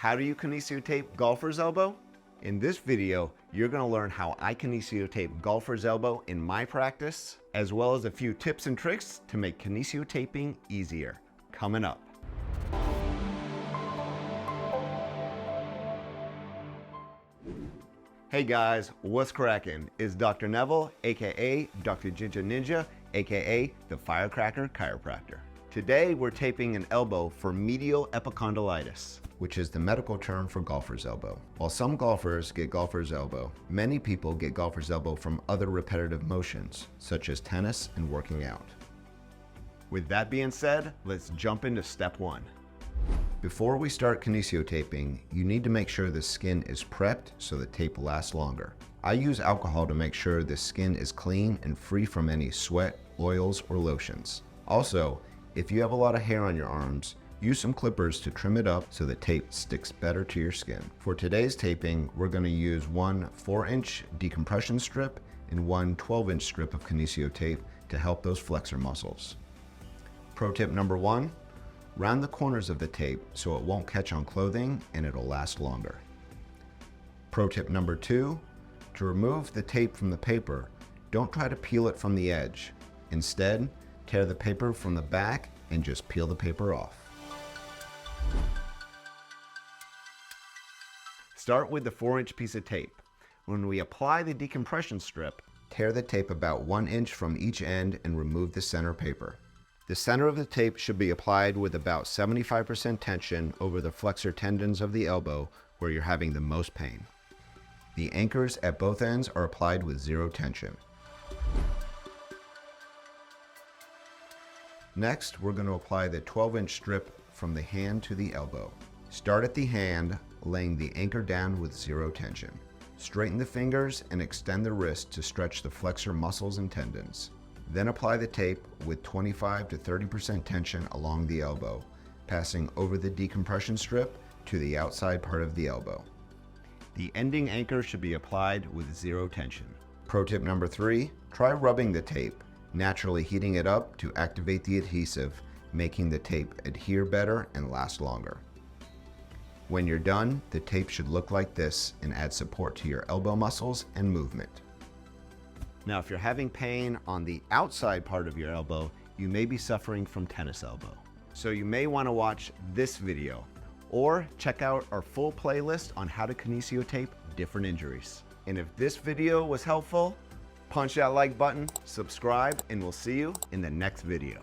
How do you kinesio tape golfer's elbow? In this video, you're going to learn how I kinesio tape golfer's elbow in my practice, as well as a few tips and tricks to make kinesio taping easier. Coming up. Hey guys, what's crackin'? It's Dr. Neville, aka Dr. Ginger Ninja, aka the Firecracker Chiropractor. Today we're taping an elbow for medial epicondylitis, which is the medical term for golfer's elbow. While some golfers get golfer's elbow, many people get golfer's elbow from other repetitive motions, such as tennis and working out. With that being said, let's jump into step one. Before we start kinesio taping, you need to make sure the skin is prepped so the tape lasts longer. I use alcohol to make sure the skin is clean and free from any sweat, oils, or lotions. Also, if you have a lot of hair on your arms, use some clippers to trim it up so the tape sticks better to your skin. For today's taping, we're going to use one 4-inch decompression strip and one 12-inch strip of kinesio tape to help those flexor muscles. Pro tip number one, round the corners of the tape so it won't catch on clothing and it'll last longer. Pro tip number two, to remove the tape from the paper, don't try to peel it from the edge. Instead, tear the paper from the back and just peel the paper off. Start with the 4-inch piece of tape. When we apply the decompression strip, tear the tape about 1 inch from each end and remove the center paper. The center of the tape should be applied with about 75% tension over the flexor tendons of the elbow where you're having the most pain. The anchors at both ends are applied with 0 tension. Next, we're going to apply the 12-inch strip from the hand to the elbow. Start at the hand, laying the anchor down with 0 tension. Straighten the fingers and extend the wrist to stretch the flexor muscles and tendons. Then apply the tape with 25 to 30% tension along the elbow, passing over the decompression strip to the outside part of the elbow. The ending anchor should be applied with 0 tension. Pro tip number 3, try rubbing the tape, naturally heating it up to activate the adhesive, making the tape adhere better and last longer. When you're done, the tape should look like this and add support to your elbow muscles and movement. Now, if you're having pain on the outside part of your elbow, you may be suffering from tennis elbow. So you may want to watch this video or check out our full playlist on how to kinesio tape different injuries. And if this video was helpful, punch that like button, subscribe, and we'll see you in the next video.